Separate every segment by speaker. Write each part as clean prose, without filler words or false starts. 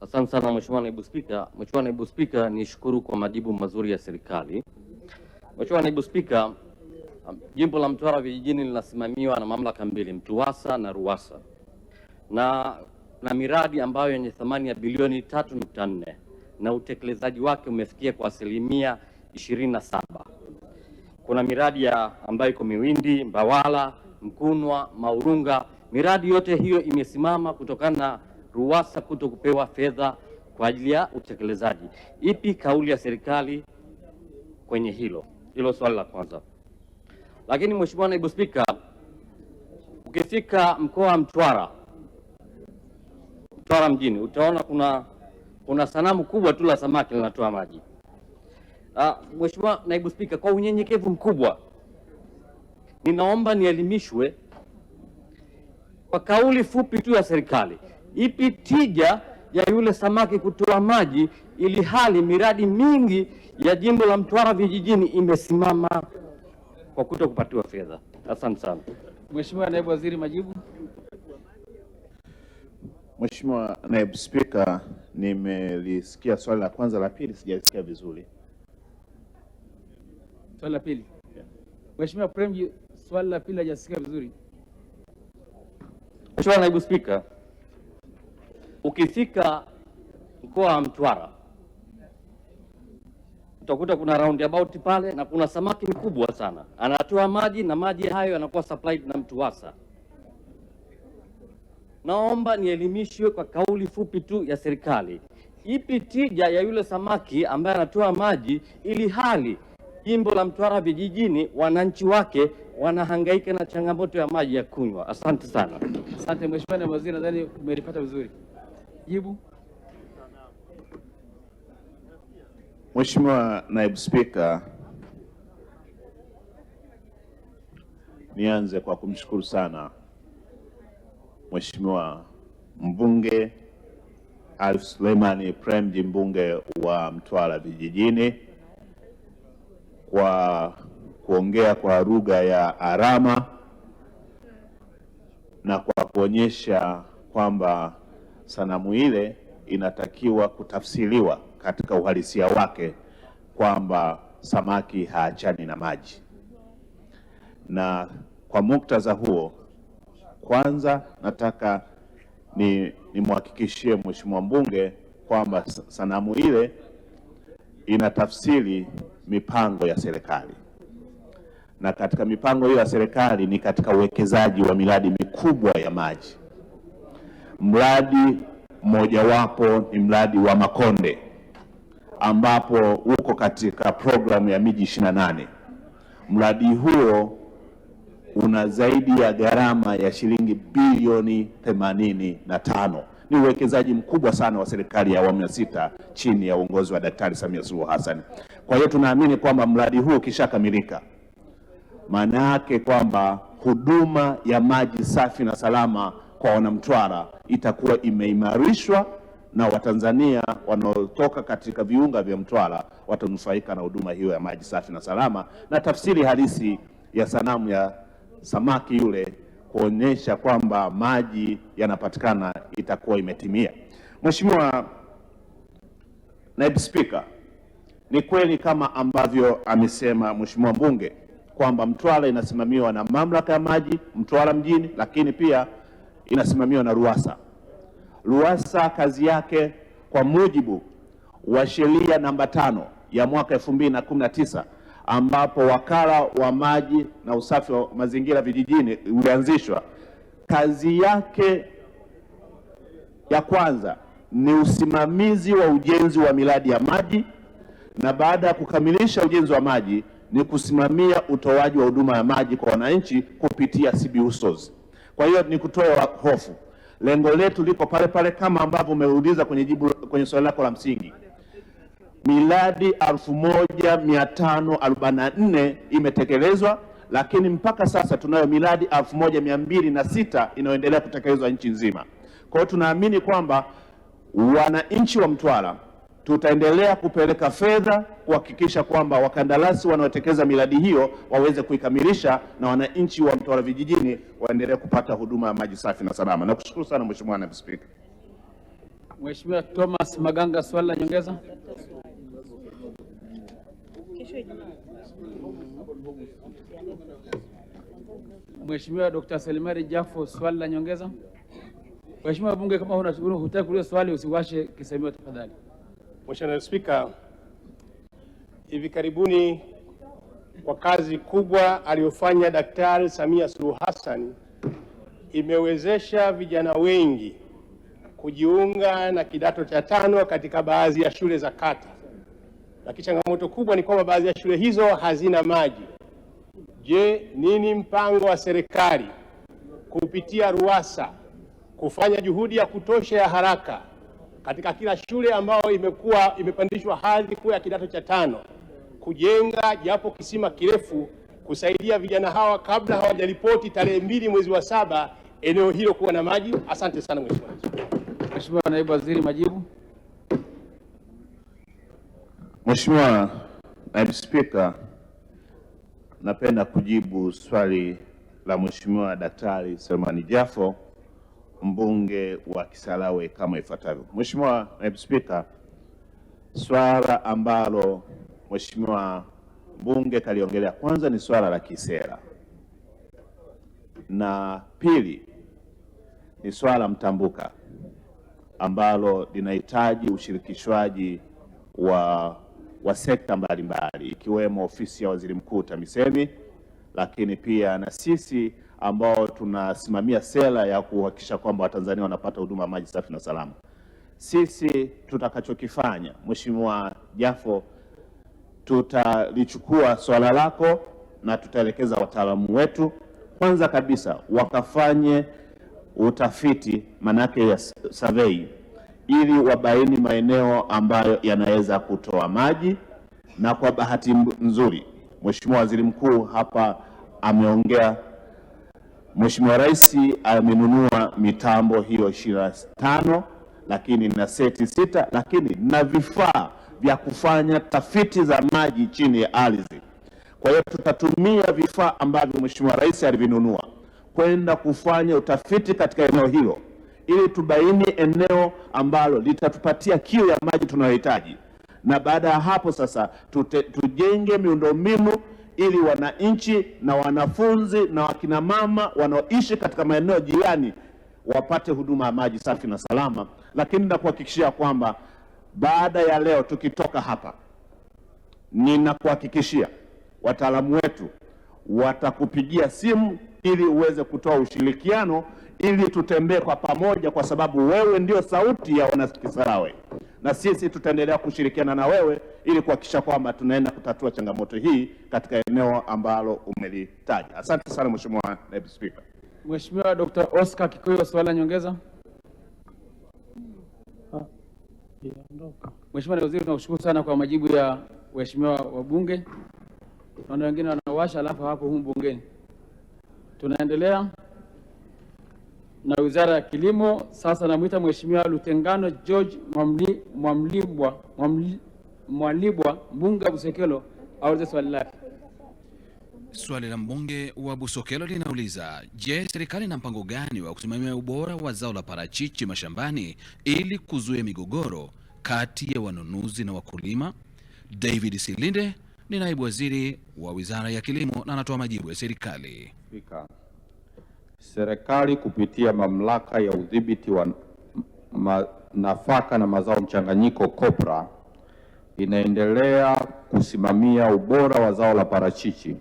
Speaker 1: Asante sana Mheshimiwa Naibu Spika. Mheshimiwa Naibu Spika, nishukuru kwa majibu mazuri ya serikali. Mheshimiwa Naibu Spika, jimbo la Mtwara vijijini linasimamiwa na mamlaka mbili, MTUWASA na RUWASA, na miradi ambayo yenye thamani ya bilioni 3.4 na utekelezaji wake umefikia kwa asilimia 27. Kuna miradi ambayo iko Miwindi, Mbawala, Mkunwa, Maurunga. Miradi yote hiyo imesimama kutokana na RUWASA kuto kupewa fedha kwa ajili ya utekelezaji. Ipi kauli ya serikali kwenye hilo? Hilo swali la kwanza. Lakini Mheshimiwa Naibu Spika, ukifika mkoa wa Mtwara mjini utaona kuna sanamu kubwa tu la samaki linatoa maji. Mheshimiwa Naibu Spika, kwa unyenyekevu mkubwa ninaomba nielimishwe kwa kauli fupi tu ya serikali, ipi tija ya yule samaki kutoa maji ili hali miradi mingi ya jimbo la Mtwara vijijini imesimama kwa kuto kupatiwa fedha? Asante sana.
Speaker 2: Mheshimiwa Naibu Waziri, majibu.
Speaker 3: Mheshimiwa Naibu Spika, nimelisikia swali la kwanza, la pili sijalisikia vizuri.
Speaker 2: Swali la pili. Mheshimiwa Premji, swali la pili hajasikia vizuri.
Speaker 1: Mheshimiwa Naibu Spika, ukifika mkoa wa Mtwara utakuta kuna roundabout pale na kuna samaki mkubwa sana anatoa maji na maji hayo yanakuwa supplied na MTUWASA. Naomba nielimishwe kwa kauli fupi tu ya serikali, ipi tija ya yule samaki ambaye anatoa maji ili hali jimbo la Mtwara vijijini wananchi wake wanahangaika na changamoto ya maji ya kunywa? Asante sana.
Speaker 2: Asante Mheshimiwa Naibu Waziri, nadhani umelipata vizuri. Jibu.
Speaker 3: Mheshimiwa Naibu Spika, nianze kwa kumshukuru sana Mheshimiwa mbunge Alif Suleimani Premji, mbunge wa Mtwara vijijini, kwa kuongea kwa lugha ya alama na kwa kuonyesha kwamba sanamu ile inatakiwa kutafsiriwa katika uhalisia wake kwamba samaki haachani na maji. Na kwa muktadha huo, kwanza nataka nimhakikishie Mheshimiwa mbunge kwamba sanamu ile inatafsiri mipango ya serikali, na katika mipango hiyo ya serikali ni katika uwekezaji wa miradi mikubwa ya maji. Mradi mmojawapo ni mradi wa Makonde ambapo uko katika programu ya miji 28. Mradi huo una zaidi ya gharama ya shilingi bilioni 85. Ni uwekezaji mkubwa sana wa serikali ya awamu ya 6 chini ya uongozi wa Daktari Samia Suluhu Hassan. Kwa hiyo tunaamini kwamba mradi huu ukishakamilika, maana yake kwamba huduma ya maji safi na salama kwa wanamtwara itakuwa imeimarishwa na Watanzania wanaotoka katika viunga vya Mtwara watanufaika na huduma hiyo ya maji safi na salama, na tafsiri halisi ya sanamu ya samaki yule kuonyesha kwamba maji yanapatikana itakuwa imetimia. Mheshimiwa Naibu Spika, ni kweli kama ambavyo amesema Mheshimiwa mbunge kwamba Mtwara inasimamiwa na mamlaka ya maji Mtwara mjini, lakini pia inasimamiwa na RUWASA. RUWASA kazi yake kwa mujibu wa sheria namba 5 ya mwaka 2019 ambapo wakala wa maji na usafi wa mazingira vijijini ulianzishwa, kazi yake ya kwanza ni usimamizi wa ujenzi wa miradi ya maji, na baada ya kukamilisha ujenzi wa maji ni kusimamia utoaji wa huduma ya maji kwa wananchi kupitia CBUSOS. Kwa hiyo ni kutoa hofu, lengo letu liko pale pale kama ambavyo umeuliza kwenye swali lako la msingi. Miradi 1544 imetekelezwa, lakini mpaka sasa tunayo miradi 1206 inayoendelea kutekelezwa nchi nzima. Kwa hiyo tunaamini kwamba wananchi wa Mtwara tutaendelea kupeleka fedha kuhakikisha kwamba wakandarasi wanaotekeleza miradi hiyo waweze kuikamilisha na wananchi wa Mtwara vijijini waendelee kupata huduma ya maji safi na salama. Nakushukuru sana Mheshimiwa Naibu Spika.
Speaker 2: Mheshimiwa Thomas Maganga, swali la nyongeza. Mheshimiwa Dr. Selemari Jafo, swali la nyongeza. Mheshimiwa Bunge, kama hutaki kuuliza swali usiwashe kisemeo tafadhali.
Speaker 4: Mheshimiwa Naibu Spika, hivi karibuni kwa kazi kubwa aliyofanya Daktari Samia Suluhu Hassan imewezesha vijana wengi kujiunga na kidato cha 5 katika baadhi ya shule za kata. Lakini changamoto kubwa ni kwamba baadhi ya shule hizo hazina maji. Je, nini mpango wa serikali kupitia RUWASA kufanya juhudi ya kutosha ya haraka katika kila shule ambayo imepandishwa hadhi kuwa ya kidato cha 5 kujenga japo kisima kirefu kusaidia vijana hawa kabla hawajaripoti tarehe 2 mwezi wa 7 eneo hilo kuwa na maji? Asante sana Mheshimiwa.
Speaker 2: Mheshimiwa Naibu Waziri, majibu.
Speaker 3: Mheshimiwa Naibu Spika, napenda kujibu swali la Mheshimiwa Daktari Selemani Jafo, mbunge wa Kisarawe kama ifuatavyo. Mheshimiwa Naibu Spika, swala ambalo Mheshimiwa mbunge kaliongelea kwanza ni swala la kisera, na pili ni swala mtambuka ambalo linahitaji ushirikishwaji wa sekta mbalimbali ikiwemo ofisi ya Waziri Mkuu TAMISEMI, lakini pia na sisi ambao tunasimamia sera ya kuhakikisha kwamba Watanzania wanapata huduma maji safi na salama. Sisi tutakachokifanya, Mheshimiwa Jafo, tutalichukua swala lako na tutaelekeza wataalamu wetu kwanza kabisa wakafanye utafiti, manake ya survey, ili wabaini maeneo ambayo yanaweza kutoa maji. Na kwa bahati nzuri Mheshimiwa Waziri Mkuu hapa ameongea, Mheshimiwa Rais amenunua mitambo hiyo 25, lakini na seti 6, lakini na vifaa vya kufanya tafiti za maji chini ya ardhi. Kwa hiyo tutatumia vifaa ambavyo Mheshimiwa Rais alivinunua kwenda kufanya utafiti katika eneo hilo ili tubaini eneo ambalo litatupatia kiu ya maji tunayohitaji, na baada ya hapo sasa tujenge miundombinu ili wananchi na wanafunzi na wakina mama wanaoishi katika maeneo jirani wapate huduma ya maji safi na salama. Lakini nakuhakikishia kwamba baada ya leo tukitoka hapa, ninakuhakikishia wataalamu wetu watakupigia simu ili uweze kutoa ushirikiano ili tutembee kwa pamoja, kwa sababu wewe ndio sauti ya Wanakisarawe, na sisi tutaendelea kushirikiana na wewe ili kuhakikisha kwamba tunaenda kutatua changamoto hii katika eneo ambalo umelitaja. Asante sana Mheshimiwa Naibu Spika.
Speaker 2: Mheshimiwa Dr. Oscar Kikuyu, swali la nyongeza. Mheshimiwa Naibu Waziri, tunakushukuru sana kwa majibu ya waheshimiwa wabunge. Naona wengine wanawasha alafu hapo humu bungeni. Tunaendelea na Wizara ya Kilimo. Sasa namuita Mheshimiwa Lutengano George Mwalibwa, mbunge wa Busokelo, aulize swali lake.
Speaker 5: Swali la mbunge wa Busokelo linauliza, je, serikali ina mpango gani wa kusimamia ubora wa zao la parachichi mashambani ili kuzuia migogoro kati ya wanunuzi na wakulima? David Silinde ni naibu waziri wa Wizara ya Kilimo na anatoa majibu ya serikali.
Speaker 6: Serikali kupitia mamlaka ya udhibiti wa nafaka na mazao mchanganyiko COPRA inaendelea kusimamia ubora wa zao la parachichi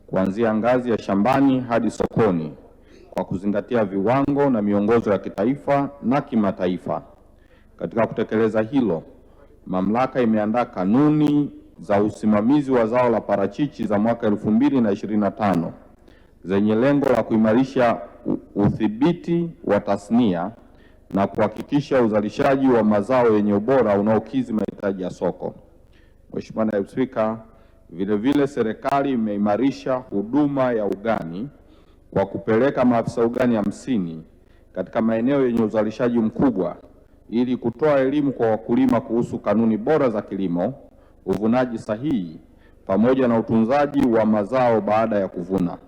Speaker 6: kuanzia ngazi ya shambani hadi sokoni kwa kuzingatia viwango na miongozo ya kitaifa na kimataifa. Katika kutekeleza hilo, mamlaka imeandaa kanuni za usimamizi wa zao la parachichi za mwaka 2025 zenye lengo la kuimarisha udhibiti wa tasnia na kuhakikisha uzalishaji wa mazao yenye ubora unaokidhi mahitaji ya soko. Mheshimiwa Naibu Spika, vile serikali imeimarisha huduma ya ugani kwa kupeleka maafisa ugani 50 katika maeneo yenye uzalishaji mkubwa ili kutoa elimu kwa wakulima kuhusu kanuni bora za kilimo, uvunaji sahihi pamoja na utunzaji wa mazao baada ya kuvuna.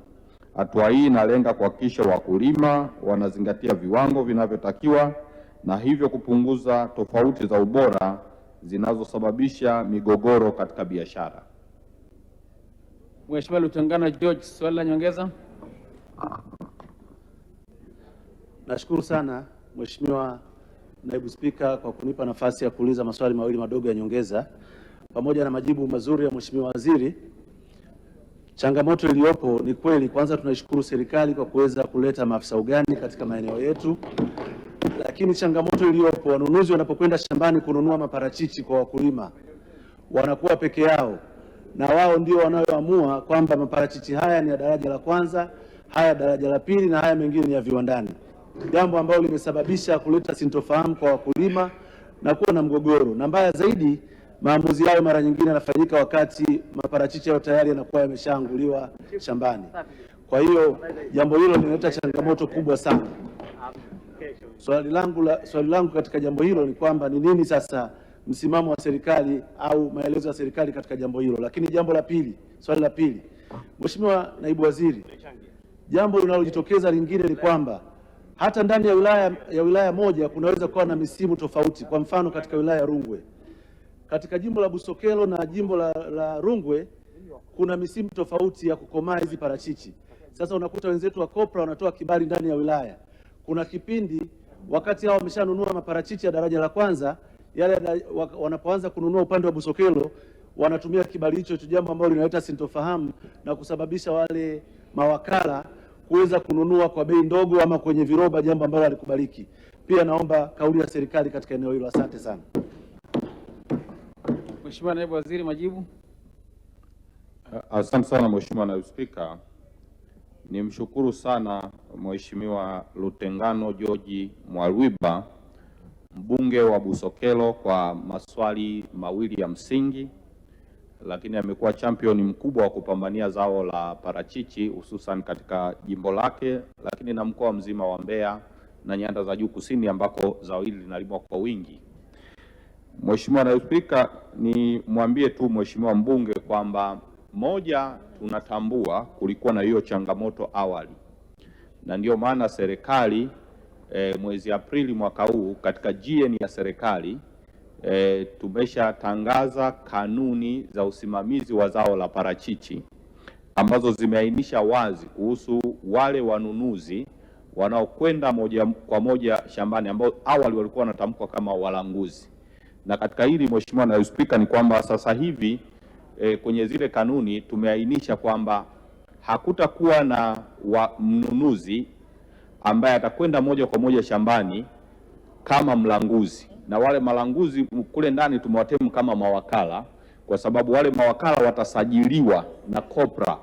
Speaker 6: Hatua hii inalenga kuhakikisha wakulima wanazingatia viwango vinavyotakiwa na hivyo kupunguza tofauti za ubora zinazosababisha migogoro katika biashara.
Speaker 2: Mheshimiwa Lutengano George, swali la nyongeza.
Speaker 7: Nashukuru sana Mheshimiwa Naibu Spika kwa kunipa nafasi ya kuuliza maswali mawili madogo ya nyongeza pamoja na majibu mazuri ya Mheshimiwa Waziri. Changamoto iliyopo ni kweli, kwanza tunaishukuru serikali kwa kuweza kuleta maafisa ugani katika maeneo yetu, lakini changamoto iliyopo, wanunuzi wanapokwenda shambani kununua maparachichi kwa wakulima wanakuwa peke yao, na wao ndio wanaoamua kwamba maparachichi haya ni ya daraja la kwanza, haya daraja la pili, na haya mengine ni ya viwandani, jambo ambalo limesababisha kuleta sintofahamu kwa wakulima na kuwa na mgogoro, na mbaya zaidi maamuzi yao mara nyingine yanafanyika wakati maparachichi yao tayari yanakuwa yameshaanguliwa shambani. Kwa hiyo jambo hilo linaleta changamoto kubwa sana. Swali langu katika jambo hilo ni kwamba ni nini sasa msimamo wa serikali au maelezo ya serikali katika jambo hilo. Lakini jambo la pili, swali la pili, Mheshimiwa Naibu Waziri, jambo linalojitokeza lingine ni kwamba hata ndani ya wilaya moja kunaweza kuwa na misimu tofauti. Kwa mfano katika wilaya ya Rungwe, katika jimbo la Busokelo na jimbo la Rungwe kuna misimu tofauti ya kukomaa hizi parachichi. Sasa unakuta wenzetu wa Kopra wanatoa kibali ndani ya wilaya. Kuna kipindi wakati hao wameshanunua maparachichi ya daraja la kwanza, yale wanapoanza kununua upande wa Busokelo wanatumia kibali hicho, jambo ambalo linaleta sintofahamu na kusababisha wale mawakala kuweza kununua kwa bei ndogo ama kwenye viroba, jambo ambalo halikubaliki. Pia naomba kauli ya serikali katika eneo hilo. Asante sana.
Speaker 2: Mheshimiwa Naibu Waziri, majibu.
Speaker 6: Asante sana Mheshimiwa Naibu Spika. Nimshukuru sana Mheshimiwa Lutengano George Mwalwiba, mbunge wa Busokelo, kwa maswali mawili ya msingi, lakini amekuwa champion mkubwa wa kupambania zao la parachichi hususan katika jimbo lake, lakini na mkoa mzima wa Mbeya na Nyanda za Juu Kusini ambako zao hili linalimwa kwa wingi. Mheshimiwa Naibu Spika, ni mwambie tu Mheshimiwa mbunge kwamba moja, tunatambua kulikuwa na hiyo changamoto awali, na ndio maana serikali mwezi Aprili mwaka huu katika GN ya serikali tumeshatangaza kanuni za usimamizi wa zao la parachichi ambazo zimeainisha wazi kuhusu wale wanunuzi wanaokwenda moja kwa moja shambani ambao awali walikuwa wanatamkwa kama walanguzi. Na katika hili Mheshimiwa Naibu Spika, ni kwamba sasa hivi kwenye zile kanuni tumeainisha kwamba hakutakuwa na mnunuzi ambaye atakwenda moja kwa moja shambani kama mlanguzi, na wale malanguzi kule ndani tumewatemu kama mawakala, kwa sababu wale mawakala watasajiliwa na Kopra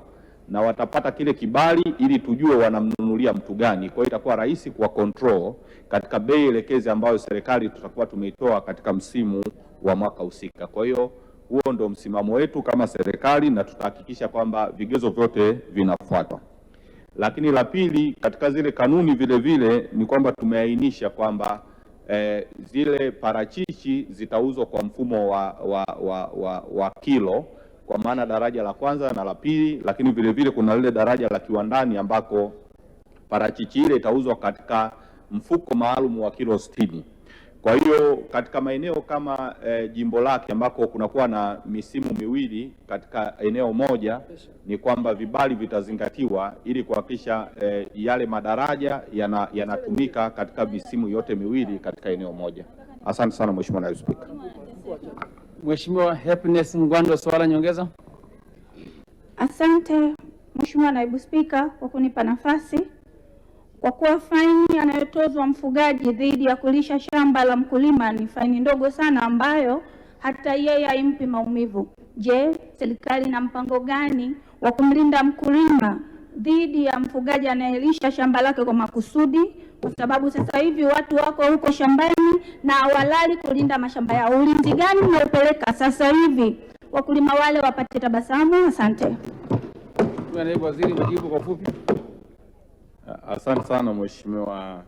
Speaker 6: na watapata kile kibali ili tujue wanamnunulia mtu gani. Kwa hiyo itakuwa rahisi kwa control katika bei elekezi ambayo serikali tutakuwa tumeitoa katika msimu wa mwaka husika. Kwa hiyo huo ndo msimamo wetu kama serikali na tutahakikisha kwamba vigezo vyote vinafuatwa. Lakini la pili, katika zile kanuni vile vile ni kwamba tumeainisha kwamba zile parachichi zitauzwa kwa mfumo wa kilo, kwa maana daraja la kwanza na la pili, lakini vile vile kuna lile daraja la kiwandani ambako parachichi ile itauzwa katika mfuko maalum wa kilo 60. Kwa hiyo katika maeneo kama jimbo lake ambako kunakuwa na misimu miwili katika eneo moja, ni kwamba vibali vitazingatiwa ili kuhakikisha yale madaraja yanatumika katika misimu yote miwili katika eneo moja. Asante sana Mheshimiwa Naibu Spika.
Speaker 2: Mheshimiwa Happiness Mgwando, swala nyongeza.
Speaker 8: Asante Mheshimiwa Naibu Spika kwa kunipa nafasi. Kwa kuwa faini anayotozwa mfugaji dhidi ya kulisha shamba la mkulima ni faini ndogo sana ambayo hata yeye haimpi maumivu, je, serikali ina mpango gani wa kumlinda mkulima dhidi ya mfugaji anayelisha shamba lake kwa makusudi? Kwa sababu sasa hivi watu wako huko shambani na hawalali kulinda mashamba yao. Ulinzi gani unaopeleka sasa hivi wakulima wale wapate tabasamu? Asante.
Speaker 2: Naibu Waziri, majibu kwa ufupi.
Speaker 6: Asante sana Mheshimiwa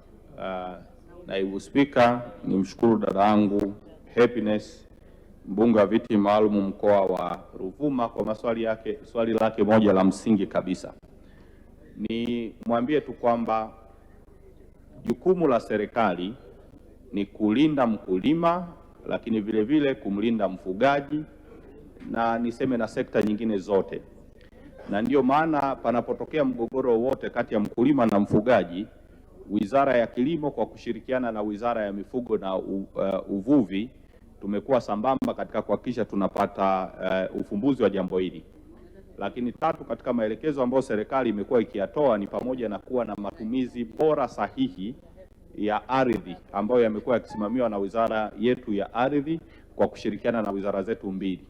Speaker 6: Naibu Spika. Nimshukuru dada yangu Happiness, mbunge wa viti maalum mkoa wa Ruvuma, kwa swali lake moja la msingi kabisa. Ni mwambie tu kwamba jukumu la serikali ni kulinda mkulima, lakini vile vile kumlinda mfugaji na niseme na sekta nyingine zote. Na ndiyo maana panapotokea mgogoro wowote kati ya mkulima na mfugaji, Wizara ya Kilimo kwa kushirikiana na Wizara ya Mifugo na Uvuvi tumekuwa sambamba katika kuhakikisha tunapata ufumbuzi wa jambo hili. Lakini tatu, katika maelekezo ambayo serikali imekuwa ikiyatoa ni pamoja na kuwa na matumizi bora sahihi ya ardhi ambayo yamekuwa yakisimamiwa na wizara yetu ya ardhi kwa kushirikiana na wizara zetu mbili.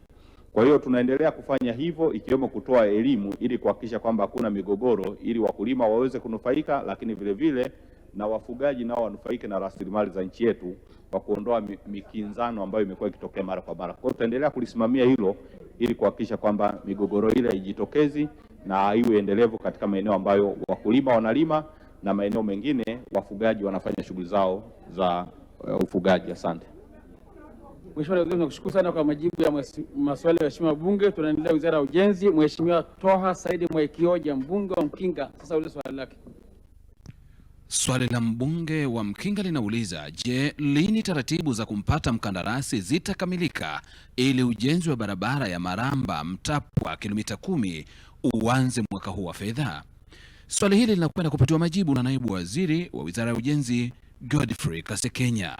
Speaker 6: Kwa hiyo tunaendelea kufanya hivyo, ikiwemo kutoa elimu ili kuhakikisha kwamba hakuna migogoro, ili wakulima waweze kunufaika, lakini vile vile na wafugaji nao wanufaike na rasilimali za nchi yetu kwa kuondoa mikinzano ambayo imekuwa ikitokea mara kwa mara. Kwa hiyo tutaendelea kulisimamia hilo ili kuhakikisha kwamba migogoro ile haijitokezi na iwe endelevu katika maeneo ambayo wakulima wanalima na maeneo mengine wafugaji wanafanya shughuli zao za ufugaji. Asante.
Speaker 2: Mheshimiwa Waziri, nakushukuru sana kwa majibu ya maswali ya waheshimiwa wabunge. Tunaendelea Wizara ya Ujenzi. Mheshimiwa Toha Saidi Mwaikioja, mbunge wa Mkinga, sasa ulize swali lake.
Speaker 5: Swali la mbunge wa Mkinga linauliza, je, lini taratibu za kumpata mkandarasi zitakamilika ili ujenzi wa barabara ya Maramba Mtapwa kilomita 10 uanze mwaka huu wa fedha? Swali hili linakwenda kupatiwa majibu na naibu waziri wa Wizara ya Ujenzi Godfrey Kasekenya.